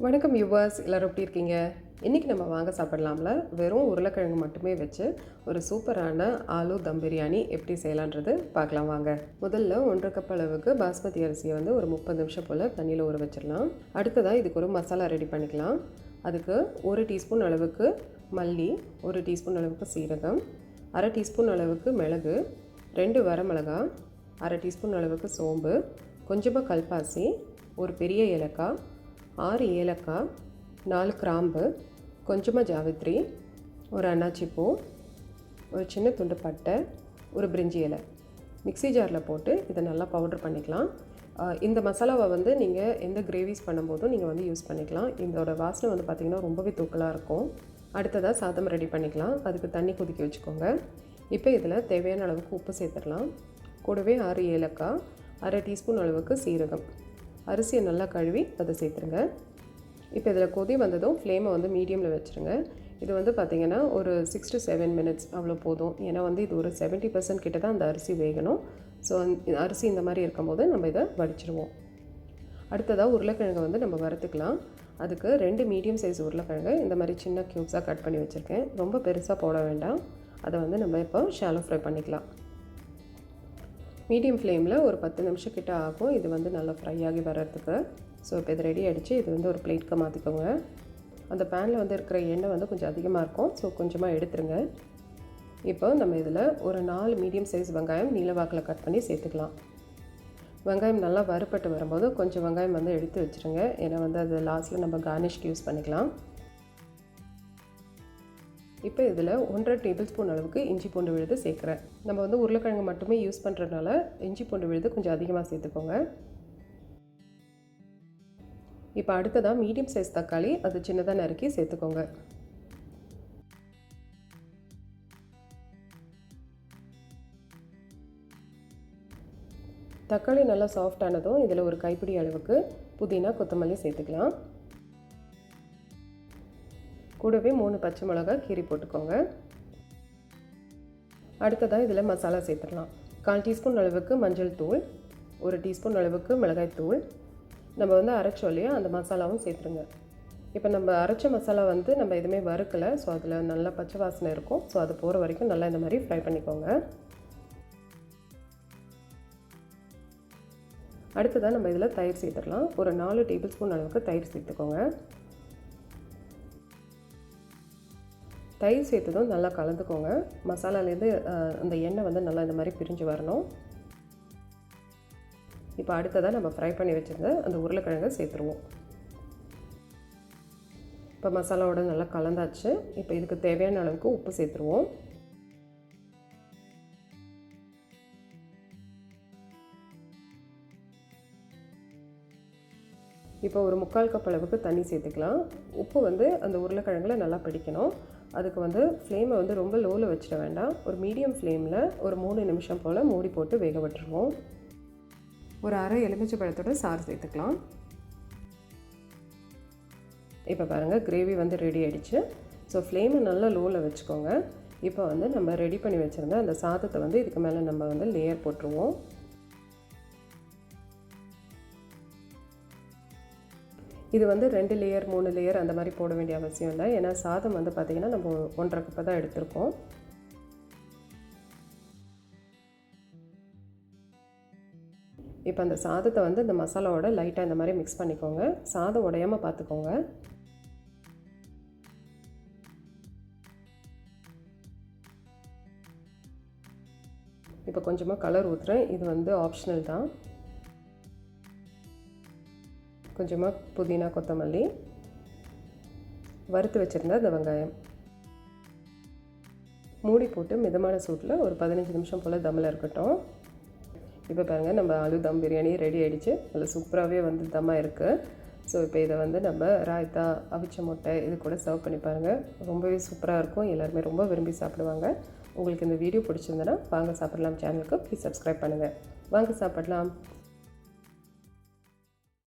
வணக்கம் வியூவர்ஸ், எல்லோரும் எப்படி இருக்கீங்க? இன்றைக்கி நம்ம வாங்க சாப்பிடலாம்ல வெறும் உருளைக்கிழங்கு மட்டுமே வச்சு ஒரு சூப்பரான ஆலு தம் பிரியாணி எப்படி செய்யலான்றது பார்க்கலாம் வாங்க. முதல்ல 1.5 கப் அளவுக்கு பாஸ்மதி அரிசியை வந்து ஒரு 30 நிமிஷம் போல் தண்ணியில் ஊற வச்சிடலாம். அடுத்ததாக இதுக்கு ஒரு மசாலா ரெடி பண்ணிக்கலாம். அதுக்கு 1 டீஸ்பூன் அளவுக்கு மல்லி, 1 டீஸ்பூன் அளவுக்கு சீரகம், 1/2 டீஸ்பூன் அளவுக்கு மிளகு, 2 வரமிளகா, 1/2 டீஸ்பூன் அளவுக்கு சோம்பு, கொஞ்சமாக கல்பாசி, ஒரு பெரிய ஏலக்காய், 6 ஏலக்காய், 4 கிராம்பு, கொஞ்சமாக ஜாவித்ரி, ஒரு அன்னாச்சி பூ, ஒரு சின்ன துண்டு பட்டை, ஒரு பிரிஞ்சி இலை மிக்ஸி ஜாரில் போட்டு இதை நல்லா பவுடர் பண்ணிக்கலாம். இந்த மசாலாவை வந்து நீங்கள் எந்த கிரேவிஸ் பண்ணும்போதும் நீங்கள் வந்து யூஸ் பண்ணிக்கலாம். இதோட வாசனை வந்து பார்த்திங்கன்னா ரொம்பவே தூக்கலாக இருக்கும். அடுத்ததாக சாதம் ரெடி பண்ணிக்கலாம். அதுக்கு தண்ணி கொதிக்க வச்சுக்கோங்க. இப்போ இதில் தேவையான அளவுக்கு உப்பு சேர்த்துடலாம். கூடவே 6 ஏலக்காய், 1/2 டீஸ்பூன் அளவுக்கு சீரகம், அரிசியை நல்லா கழுவி அதை சேர்த்துருங்க. இப்போ இதில் கொதி வந்ததும் ஃப்ளேமை வந்து மீடியமில் வச்சுருங்க. இது வந்து பார்த்திங்கன்னா ஒரு 6 to 7 மினிட்ஸ் அவ்வளோ போதும். ஏன்னா வந்து இது ஒரு 70% கிட்ட தான் அந்த அரிசி வேகணும். ஸோ அரிசி இந்த மாதிரி இருக்கும்போது நம்ம இதை வடிச்சிருவோம். அடுத்ததாக உருளைக்கிழங்கை வந்து நம்ம வறுத்துக்கலாம். அதுக்கு 2 மீடியம் சைஸ் உருளைக்கிழங்கு இந்த மாதிரி சின்ன க்யூப்ஸாக கட் பண்ணி வச்சுருக்கேன். ரொம்ப பெருசாக போட வேண்டாம். அதை வந்து நம்ம இப்போ ஷாலோ ஃப்ரை பண்ணிக்கலாம். மீடியம் ஃப்ளேமில் ஒரு 10 நிமிஷம் கிட்ட ஆகும் இது வந்து நல்லா ஃப்ரை ஆகி வர்றதுக்கு. ஸோ இப்போ இது ரெடி ஆகிடுச்சு. இது வந்து ஒரு பிளேட்க்கு மாற்றிக்கோங்க. அந்த பேனில் வந்து இருக்கிற எண்ணெய் வந்து கொஞ்சம் அதிகமாக இருக்கும். ஸோ கொஞ்சமாக எடுத்துருங்க. இப்போ நம்ம இதில் ஒரு 4 மீடியம் சைஸ் வெங்காயம் நீளவாக்கில் கட் பண்ணி சேர்த்துக்கலாம். வெங்காயம் நல்லா வறுப்பட்டு வரும்போது கொஞ்சம் வெங்காயம் வந்து எடுத்து வச்சுருங்க. ஏன்னா வந்து அது லாஸ்ட்டில் நம்ம கார்னிஷ்க்கு யூஸ் பண்ணிக்கலாம். இப்போ இதில் 1.5 டேபிள் ஸ்பூன் அளவுக்கு இஞ்சி பூண்டு விழுது சேர்க்குறேன். நம்ம வந்து உருளைக்கிழங்கு மட்டுமே யூஸ் பண்ணுறதுனால இஞ்சி பூண்டு விழுது கொஞ்சம் அதிகமாக சேர்த்துக்கோங்க. இப்போ அடுத்ததாக மீடியம் சைஸ் தக்காளி அது சின்னதாக நறுக்கி சேர்த்துக்கோங்க. தக்காளி நல்லா சாஃப்டானதும் இதில் ஒரு கைப்பிடி அளவுக்கு புதினா கொத்தமல்லி சேர்த்துக்கலாம். கூடவே 3 பச்சை மிளகாய் கீரி போட்டுக்கோங்க. அடுத்ததாக இதில் மசாலா சேர்த்துடலாம். 1/4 டீஸ்பூன் அளவுக்கு மஞ்சள் தூள், 1 டீஸ்பூன் அளவுக்கு மிளகாய் தூள், நம்ம வந்து அரைச்சோம் இல்லையா அந்த மசாலாவும் சேர்த்துருங்க. இப்போ நம்ம அரைச்ச மசாலா வந்து நம்ம எதுவுமே வறுக்கலை. ஸோ அதில் நல்லா பச்சை வாசனை இருக்கும். ஸோ அது போகிற வரைக்கும் நல்லா இந்த மாதிரி ஃப்ரை பண்ணிக்கோங்க. அடுத்ததாக நம்ம இதில் தயிர் சேர்த்துடலாம். ஒரு 4 டேபிள் ஸ்பூன் அளவுக்கு தயிர் சேர்த்துக்கோங்க. தயிர் சேர்த்ததும் நல்லா கலந்துக்கோங்க. மசாலாலேருந்து அந்த எண்ணெய் வந்து நல்லா இந்த மாதிரி பிரிஞ்சு வரணும். இப்போ அடுத்ததாக நம்ம ஃப்ரை பண்ணி வச்சுருந்த அந்த உருளைக்கிழங்கை சேர்த்துருவோம். இப்போ மசாலாவோட நல்லா கலந்தாச்சு. இப்போ இதுக்கு தேவையான அளவுக்கு உப்பு சேர்த்துருவோம். இப்போ ஒரு 3/4 கப் அளவுக்கு தண்ணி சேர்த்துக்கலாம். உப்பு வந்து அந்த உருளைக்கிழங்குல நல்லா பிடிக்கணும். அதுக்கு வந்து ஃப்ளேமை வந்து ரொம்ப லோவில் வச்சிட வேண்டாம். ஒரு மீடியம் ஃப்ளேமில் ஒரு 3 நிமிஷம் போல் மூடி போட்டு வேக விட்டுருவோம். ஒரு 1/2 எலுமிச்சை பழத்தோட சாறு சேர்த்துக்கலாம். இப்போ பாருங்கள் கிரேவி வந்து ரெடி ஆகிடுச்சு. ஸோ ஃப்ளேமை நல்லா லோவில் வச்சுக்கோங்க. இப்போ வந்து நம்ம ரெடி பண்ணி வச்சுருந்த அந்த சாதத்தை வந்து இதுக்கு மேலே நம்ம வந்து லேயர் போட்டுருவோம். இது வந்து 2 லேயர் 3 லேயர் அந்த மாதிரி போட வேண்டிய அவசியம் இல்லை. ஏன்னா சாதம் வந்து பார்த்திங்கன்னா நம்ம 1.5 கப்பு தான் எடுத்திருக்கோம். இப்போ அந்த சாதத்தை வந்து இந்த மசாலாவோட லைட்டாக இந்த மாதிரி மிக்ஸ் பண்ணிக்கோங்க. சாதம் உடையாமல் பார்த்துக்கோங்க. இப்போ கொஞ்சமாக கலர் ஊற்றுறேன். இது வந்து ஆப்ஷனல் தான். கொஞ்சமாக புதினா கொத்தமல்லி, வறுத்து வச்சுருந்த அந்த வெங்காயம் மூடி போட்டு மிதமான சூட்டில் ஒரு 15 நிமிஷம் போல் தம்மில் இருக்கட்டும். இப்போ பாருங்கள் நம்ம ஆலு தம் பிரியாணி ரெடி ஆகிடுச்சு. நல்லா சூப்பராகவே வந்து தம்மாக இருக்குது. ஸோ இப்போ இதை வந்து நம்ம ராய்த்தா, அவிச்ச முட்டை இது கூட சர்வ் பண்ணி பாருங்கள். ரொம்பவே சூப்பராக இருக்கும். எல்லாருமே ரொம்ப விரும்பி சாப்பிடுவாங்க. உங்களுக்கு இந்த வீடியோ பிடிச்சிருந்தனா வாங்க சாப்பிடலாம் சேனலுக்கு ப்ளீஸ் சப்ஸ்கிரைப் பண்ணுங்கள். வாங்க சாப்பிடலாம்.